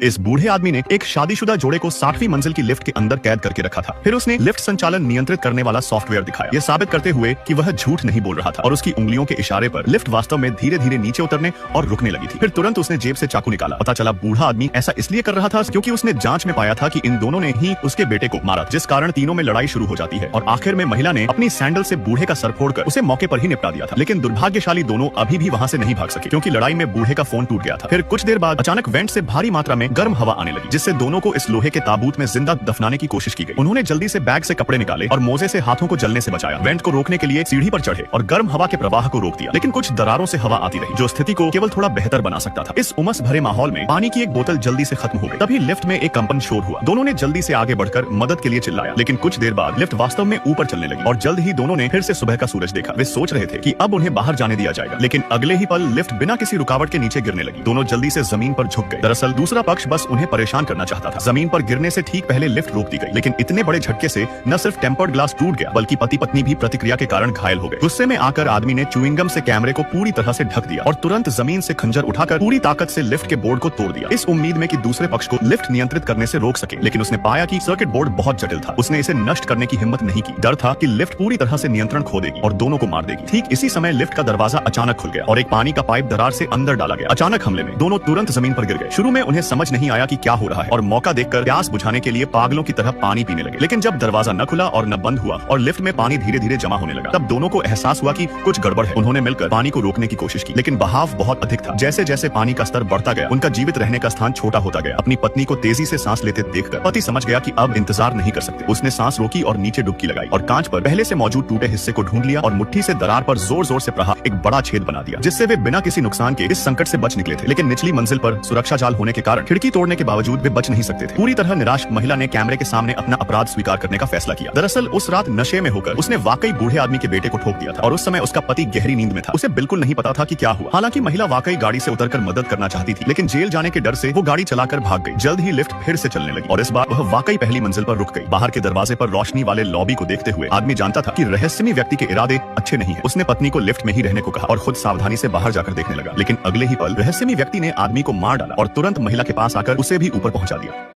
इस बूढ़े आदमी ने एक शादीशुदा जोड़े को 60वीं मंजिल की लिफ्ट के अंदर कैद करके रखा था। फिर उसने लिफ्ट संचालन नियंत्रित करने वाला सॉफ्टवेयर दिखाया, यह साबित करते हुए कि वह झूठ नहीं बोल रहा था और उसकी उंगलियों के इशारे पर लिफ्ट वास्तव में धीरे धीरे नीचे उतरने और रुकने लगी थी। फिर तुरंत उसने जेब से चाकू निकाला। पता चला बूढ़ा आदमी ऐसा इसलिए कर रहा था क्योंकि उसने जांच में पाया था कि इन दोनों ने ही उसके बेटे को मारा, जिस कारण तीनों में लड़ाई शुरू हो जाती है और आखिर में महिला ने अपनी सैंडल से बूढ़े का सर फोड़कर उसे मौके पर ही निपटा दिया था। लेकिन दुर्भाग्यशाली दोनों अभी भी वहां से नहीं भाग सके क्योंकि लड़ाई में बूढ़े का फोन टूट गया था। फिर कुछ देर बाद अचानक वेंट से भारी मात्रा में गर्म हवा आने लगी, जिससे दोनों को इस लोहे के ताबूत में जिंदा दफनाने की कोशिश की गई। उन्होंने जल्दी से बैग से कपड़े निकाले और मोजे से हाथों को जलने से बचाया। वेंट को रोकने के लिए सीढ़ी पर चढ़े और गर्म हवा के प्रवाह को रोक दिया, लेकिन कुछ दरारों से हवा आती रही जो स्थिति को केवल थोड़ा बेहतर बना सकता था। इस उमस भरे माहौल में पानी की एक बोतल जल्दी से खत्म हो गई। तभी लिफ्ट में एक कंपन शोर हुआ। दोनों ने जल्दी से आगे बढ़कर मदद के लिए चिल्लाया, लेकिन कुछ देर बाद लिफ्ट वास्तव में ऊपर चलने लगी और जल्द ही दोनों ने फिर से सुबह का सूरज देखा। वे सोच रहे थे कि अब उन्हें बाहर जाने दिया जाएगा, लेकिन अगले ही पल लिफ्ट बिना किसी रुकावट के नीचे गिरने लगी। दोनों जल्दी से जमीन पर झुक गए। दरअसल दूसरा पक्ष बस उन्हें परेशान करना चाहता था। जमीन पर गिरने से ठीक पहले लिफ्ट रोक दी गई, लेकिन इतने बड़े झटके से न सिर्फ टेम्पर्ड ग्लास टूट गया बल्कि पति पत्नी भी प्रतिक्रिया के कारण घायल हो गए। गुस्से में आकर आदमी ने च्युइंगम से कैमरे को पूरी तरह से ढक दिया और तुरंत जमीन से खंजर उठाकर पूरी ताकत से लिफ्ट के बोर्ड को तोड़ दिया, इस उम्मीद में कि दूसरे पक्ष को लिफ्ट नियंत्रित करने से रोक सके। लेकिन उसने पाया कि सर्किट बोर्ड बहुत जटिल था। उसने इसे नष्ट करने की हिम्मत नहीं की। डर था कि लिफ्ट पूरी तरह से नियंत्रण खो देगी और दोनों को मार देगी। ठीक इसी समय लिफ्ट का दरवाजा अचानक खुल गया और एक पानी का पाइप दरार से अंदर डाला गया। अचानक हमले में दोनों तुरंत जमीन पर गिर गए। शुरू में उन्हें समझ नहीं आया कि क्या हो रहा है और मौका देखकर प्यास बुझाने के लिए पागलों की तरह पानी पीने लगे। लेकिन जब दरवाजा न खुला और न बंद हुआ और लिफ्ट में पानी धीरे धीरे जमा होने लगा, तब दोनों को एहसास हुआ कि कुछ गड़बड़ है। उन्होंने मिलकर पानी को रोकने की कोशिश की, लेकिन बहाव बहुत अधिक था। जैसे जैसे पानी का स्तर बढ़ता गया, उनका जीवित रहने का स्थान छोटा होता गया। अपनी पत्नी को तेजी से सांस लेते देखकर पति समझ गया कि अब इंतजार नहीं कर सकते। उसने सांस रोकी और नीचे डुबकी लगाई और कांच पर पहले से मौजूद टूटे हिस्से को ढूंढ लिया और मुट्ठी से दरार पर जोर जोर से प्रहार एक बड़ा छेद बना दिया, जिससे वे बिना किसी नुकसान के इस संकट से बच निकले थे। लेकिन निचली मंजिल पर सुरक्षा जाल होने के कारण खिड़की तोड़ने के बावजूद वे बच नहीं सकते थे। पूरी तरह निराश महिला ने कैमरे के सामने अपना अपराध स्वीकार करने का फैसला किया। दरअसल उस रात नशे में होकर उसने वाकई बूढ़े आदमी के बेटे को ठोक दिया था और उस समय उसका पति गहरी नींद में था। उसे बिल्कुल नहीं पता था कि क्या हुआ। हालांकि महिला वाकई गाड़ी से उतरकर मदद करना चाहती थी, लेकिन जेल जाने के डर से वो गाड़ी चलाकर भाग गई। जल्द ही लिफ्ट फिर से चलने लगी और इस बार वह वाकई पहली मंजिल पर रुक गई। बाहर के दरवाजे पर रोशनी वाले लॉबी को देखते हुए आदमी जानता था कि रहस्यमयी व्यक्ति के इरादे अच्छे नहीं है। उसने पत्नी को लिफ्ट में ही रहने को कहा और खुद सावधानी से बाहर जाकर देखने लगा, लेकिन अगले ही पल रहस्यमयी व्यक्ति ने आदमी को मार डाला और तुरंत महिला के पास आकर उसे भी ऊपर पहुंचा दिया।